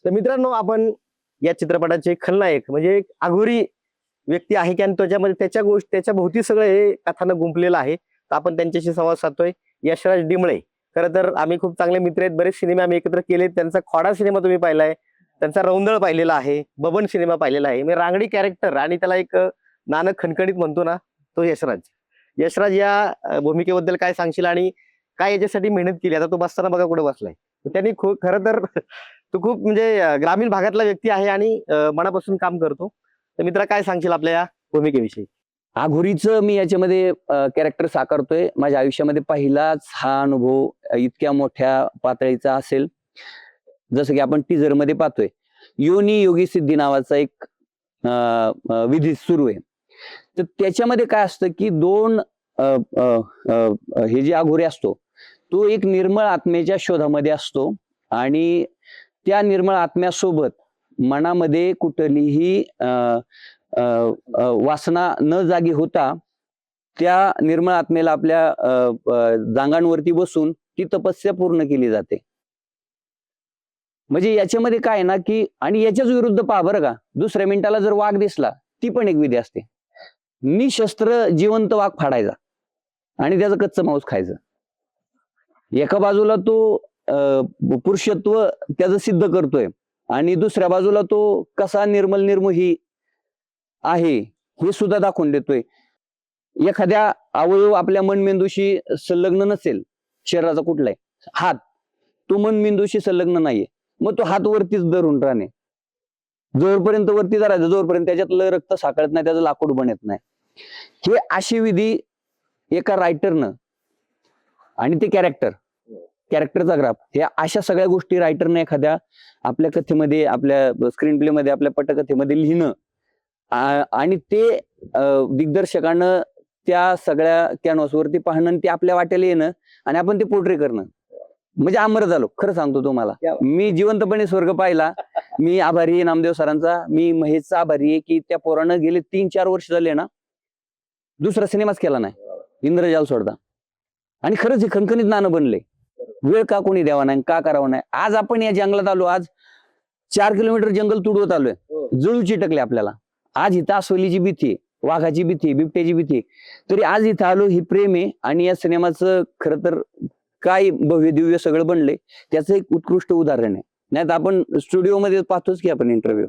तर मित्रांनो, आपण या चित्रपटाचे खलनायक म्हणजे एक अघोरी व्यक्ती आहे की आणि त्याच्यामध्ये त्याच्या गोष्टी त्याच्या भोवती सगळं हे कथानक गुंफलेलं आहे. तर आपण त्यांच्याशी संवाद साधतोय. यशराज डिमळे, खरं तर आम्ही खूप चांगले मित्र आहेत. बरेच सिनेमे आम्ही एकत्र केले. त्यांचा खोडा सिनेमा तुम्ही पाहिलाय, त्यांचा रौंदळ पाहिलेला आहे, बबन सिनेमा पाहिलेला आहे. म्हणजे रांगडी कॅरेक्टर आणि त्याला एक नानक खणखणीत म्हणतो ना, तो यशराज. यशराज या भूमिकेबद्दल काय सांगशील आणि काय याच्यासाठी मेहनत केली? आता तो बसताना बघा कुठे बसलाय. तर त्यांनी खूप खरं तर तो खूप म्हणजे ग्रामीण भागातला व्यक्ती आहे आणि मनापासून काम करतो. तर मित्रा, काय सांगशील आपल्या या भूमिकेविषयी? आघोरीचं मी याच्यामध्ये कॅरेक्टर साकारतोय. माझ्या आयुष्यामध्ये पहिलाच हा अनुभव इतक्या मोठ्या पातळीचा असेल. जसं की आपण टीजर मध्ये पाहतोय, योनी योगी सिद्धी नावाचा एक विधी सुरू आहे. तर त्याच्यामध्ये काय असतं की दोन हे जे अघोरी असतो तो एक निर्मळ आत्मेच्या शोधामध्ये असतो आणि त्या निर्मळ आत्म्यासोबत मनामध्ये कुठलीही वासना न जागी होता त्या निर्मळ आत्मेला आपल्या जांगांवरती बसून ती तपस्या पूर्ण केली जाते. म्हणजे याच्यामध्ये काय ना की आणि याच्याच विरुद्ध पहा बरं का, दुसऱ्या मिनिटाला जर वाघ दिसला ती पण एक विधी असते. निशस्त्र जिवंत वाघ फाडायचा आणि त्याचं कच्चं मांस खायचं. एका बाजूला तो पुरुषत्व त्याचं सिद्ध करतोय आणि दुसऱ्या बाजूला तो कसा निर्मल निर्मोही आहे हे सुद्धा दाखवून देतोय. एखाद्या अवयव आपल्या मनमेंदूशी संलग्न नसेल, शरीराचा कुठलाय हात, तो मनमेंदूशी संलग्न नाहीये, मग तो हात वरतीच धरून राहणे. जोरपर्यंत वरती धरायचं जोरपर्यंत त्याच्यातलं रक्त साकळत नाही, त्याचं लाकूड बनत नाही. हे अशी विधी एका रायटरनं आणि ते कॅरेक्टरचा ग्राफ, हे अशा सगळ्या गोष्टी रायटरने एखाद्या आपल्या कथेमध्ये, आपल्या स्क्रीन प्ले मध्ये, आपल्या पटकथेमध्ये लिहिणं आणि ते दिग्दर्शकानं त्या सगळ्या कॅनव्हासवरती पाहणं आणि ते आपल्या वाट्याला येणं आणि आपण ते पोर्ट्रे करणं, म्हणजे अमर झालो. खरं सांगतो तुम्हाला, मी जिवंतपणे स्वर्ग पाहिला. मी आभारी आहे नामदेव सरांचा, मी महेशचा आभारी आहे की त्या पोरानं गेले 3-4 वर्ष झाले ना दुसरा सिनेमाच केला नाही इंद्रजाल सोडता. आणि खरंच हे खणखणीत नाणं बनले. वेळ का कोणी द्यावा नाही, का करावं नाही. आज आपण या जंगलात आलो, आज 4 किलोमीटर जंगल तुडवत आलोय, जळू चिटकले आपल्याला. आज इथं अस्वलीची भीती, वाघाची भीती, बिबट्याची भीती, तरी आज इथं आलो ही प्रेम आहे. आणि या सिनेमाचं खरं तर काय भव्य दिव्य सगळं बनलंय त्याचं एक उत्कृष्ट उदाहरण आहे. नाही तर आपण स्टुडिओ मध्ये पाहतोच की आपण इंटरव्ह्यू